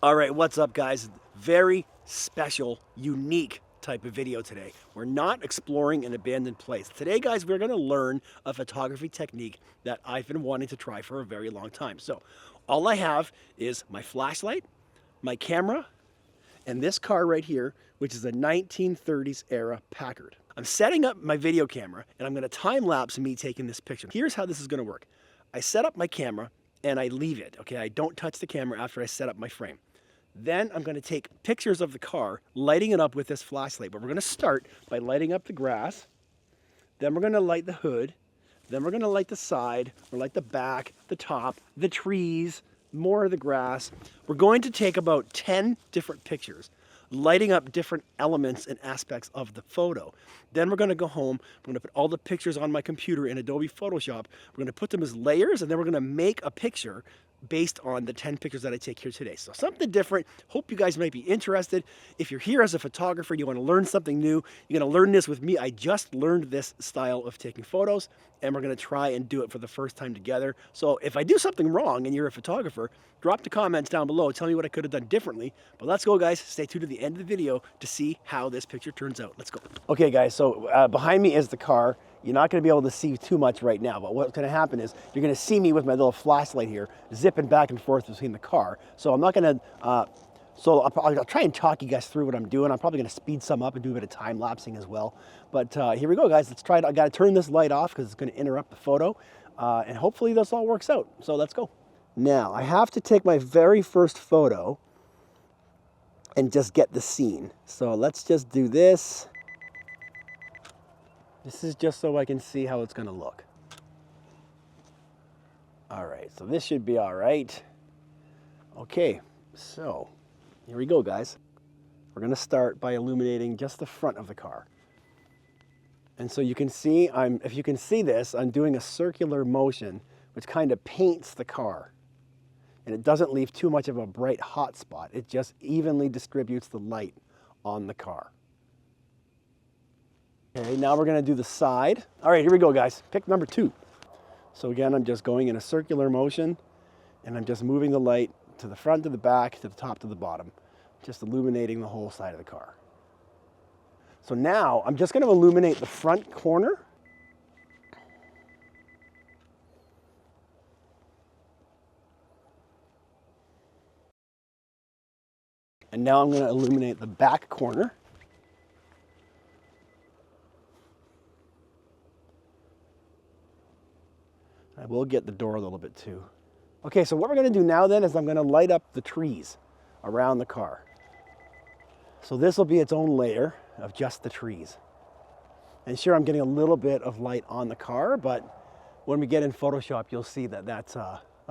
All right, what's up guys? Very special, unique type of video today. We're not exploring an abandoned place. Today guys, we're gonna learn a photography technique that I've been wanting to try for a very long time. So all I have is my flashlight, my camera, and this car right here, which is a 1930s era Packard. I'm setting up my video camera and I'm gonna time lapse me taking this picture. Here's how this is gonna work. I set up my camera and I leave it, okay? I don't touch the camera after I set up my frame. Then I'm gonna take pictures of the car, lighting it up with this flashlight. But we're gonna start by lighting up the grass. Then we're gonna light the hood. Then we're gonna light the side, or light the back, the top, the trees, more of the grass. We're going to take about 10 different pictures, lighting up different elements and aspects of the photo. Then we're gonna go home, we're gonna put all the pictures on my computer in Adobe Photoshop. We're gonna put them as layers, and then we're gonna make a picture based on the 10 pictures that I take here today. So something different. Hope you guys might be interested. If you're here as a photographer, you want to learn something new, you're going to learn this with me. I just learned this style of taking photos, and we're going to try and do it for the first time together. So if I do something wrong and you're a photographer, drop the comments down below. Tell me what I could have done differently. But let's go, guys. Stay tuned to the end of the video to see how this picture turns out. Let's go. Okay, guys. So behind me is the car. You're not going to be able to see too much right now, but what's going to happen is you're going to see me with my little flashlight here zipping back and forth between the car. So I'm not going to, I'll try and talk you guys through what I'm doing. I'm probably going to speed some up and do a bit of time lapsing as well. But here we go, guys. Let's try it. I got to turn this light off because it's going to interrupt the photo, and hopefully this all works out. So let's go. Now I have to take my very first photo and just get the scene. So let's just do this. This is just so I can see how it's gonna look. All right, so this should be all right. Okay, so here we go, guys. We're gonna start by illuminating just the front of the car. And so you can see, if you can see this, I'm doing a circular motion, which kind of paints the car. And it doesn't leave too much of a bright hot spot. It just evenly distributes the light on the car. Okay, now we're gonna do the side. All right, here we go, guys. Pick number 2. So again, I'm just going in a circular motion, and I'm just moving the light to the front, to the back, to the top, to the bottom, just illuminating the whole side of the car. So now I'm just gonna illuminate the front corner. And now I'm gonna illuminate the back corner. I will get the door a little bit too. Okay, so what we're gonna do now then is I'm gonna light up the trees around the car. So this will be its own layer of just the trees. And sure, I'm getting a little bit of light on the car, but when we get in Photoshop, you'll see that that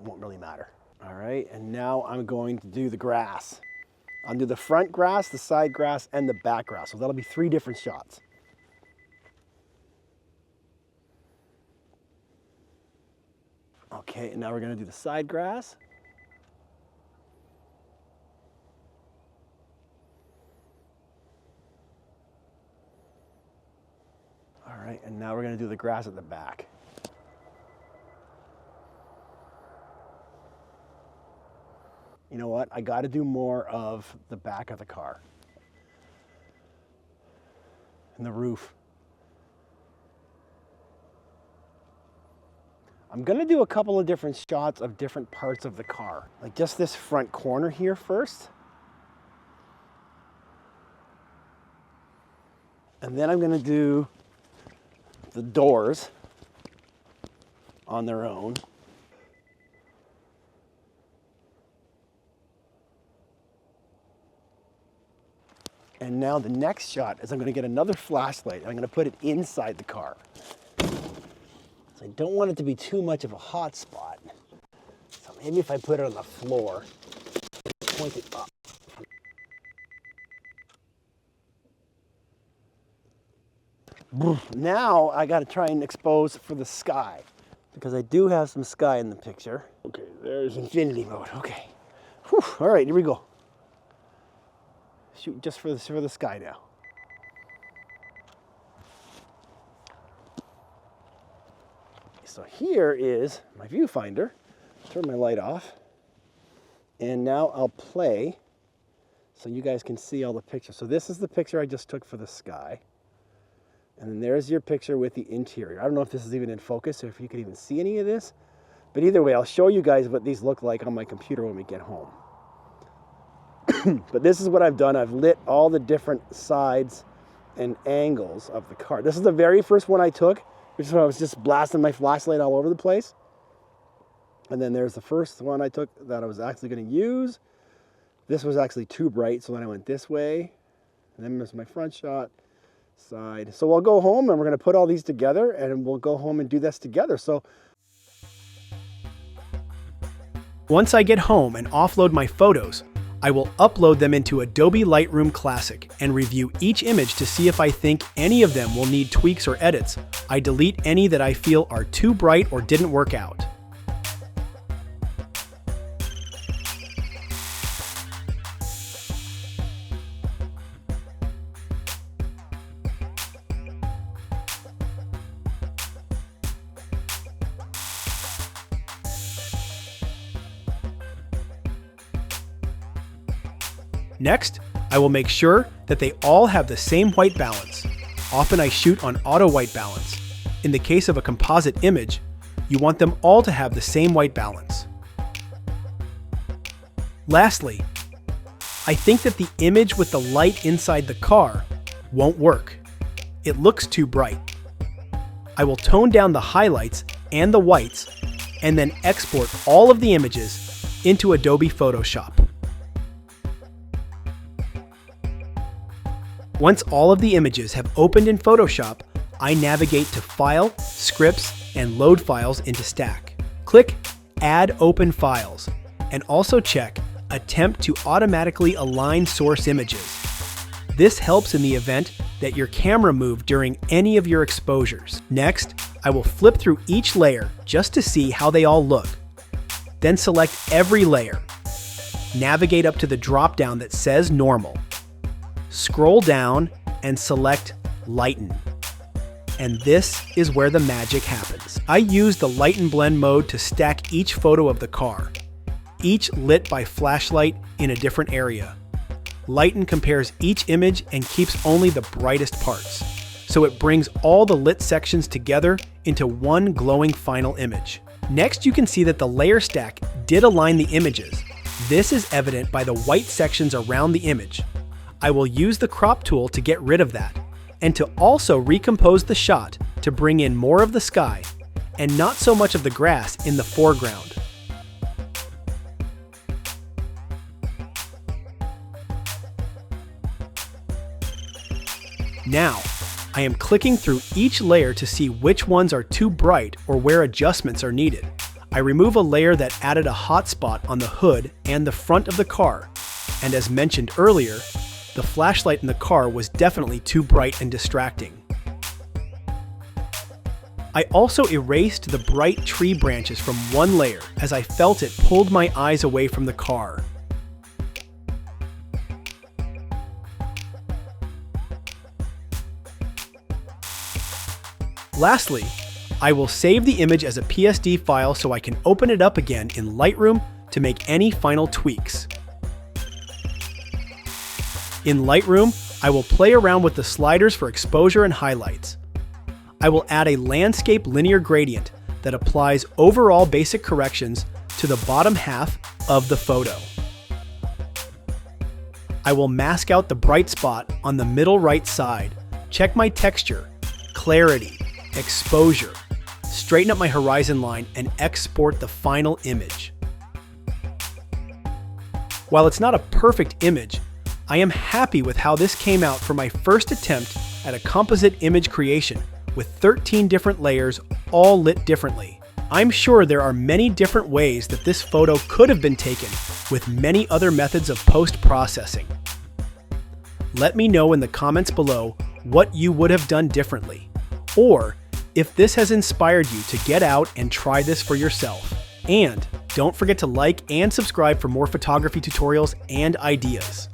won't really matter. All right, and now I'm going to do the grass. I'll do the front grass, the side grass, and the back grass. So that'll be 3 different shots. Okay, and now we're gonna do the side grass. All right, and now we're gonna do the grass at the back. You know what? I gotta do more of the back of the car and the roof. I'm gonna do a couple of different shots of different parts of the car. Like just this front corner here first. And then I'm gonna do the doors on their own. And now the next shot is I'm gonna get another flashlight and I'm gonna put it inside the car. I don't want it to be too much of a hot spot. So maybe if I put it on the floor, point it up. Now I gotta try and expose for the sky, because I do have some sky in the picture. Okay, there's infinity mode, okay. Whew, all right, here we go. Shoot just for the sky now. So here is my viewfinder. Turn my light off. And now I'll play so you guys can see all the pictures. So this is the picture I just took for the sky. And then there's your picture with the interior. I don't know if this is even in focus or if you can even see any of this. But either way, I'll show you guys what these look like on my computer when we get home. But this is what I've done. I've lit all the different sides and angles of the car. This is the very first one I took, which is when I was just blasting my flashlight all over the place. And then there's the first one I took that I was actually going to use. This was actually too bright, so then I went this way. And then there's my front shot, side. So I'll go home and we're going to put all these together and we'll go home and do this together. So once I get home and offload my photos, I will upload them into Adobe Lightroom Classic and review each image to see if I think any of them will need tweaks or edits. I delete any that I feel are too bright or didn't work out. Next, I will make sure that they all have the same white balance. Often I shoot on auto white balance. In the case of a composite image, you want them all to have the same white balance. Lastly, I think that the image with the light inside the car won't work. It looks too bright. I will tone down the highlights and the whites and then export all of the images into Adobe Photoshop. Once all of the images have opened in Photoshop, I navigate to File, Scripts, and Load Files into Stack. Click Add Open Files, and also check Attempt to automatically align source images. This helps in the event that your camera moved during any of your exposures. Next, I will flip through each layer just to see how they all look. Then select every layer. Navigate up to the drop-down that says Normal. Scroll down and select Lighten. And this is where the magic happens. I use the Lighten blend mode to stack each photo of the car, each lit by flashlight in a different area. Lighten compares each image and keeps only the brightest parts, so it brings all the lit sections together into one glowing final image. Next, you can see that the layer stack did align the images. This is evident by the white sections around the image. I will use the crop tool to get rid of that, and to also recompose the shot to bring in more of the sky and not so much of the grass in the foreground. Now, I am clicking through each layer to see which ones are too bright or where adjustments are needed. I remove a layer that added a hot spot on the hood and the front of the car, and as mentioned earlier, the flashlight in the car was definitely too bright and distracting. I also erased the bright tree branches from one layer as I felt it pulled my eyes away from the car. Lastly, I will save the image as a PSD file so I can open it up again in Lightroom to make any final tweaks. In Lightroom, I will play around with the sliders for exposure and highlights. I will add a landscape linear gradient that applies overall basic corrections to the bottom half of the photo. I will mask out the bright spot on the middle right side, check my texture, clarity, exposure, straighten up my horizon line, and export the final image. While it's not a perfect image, I am happy with how this came out for my first attempt at a composite image creation with 13 different layers all lit differently. I'm sure there are many different ways that this photo could have been taken with many other methods of post-processing. Let me know in the comments below what you would have done differently, or if this has inspired you to get out and try this for yourself. And don't forget to like and subscribe for more photography tutorials and ideas.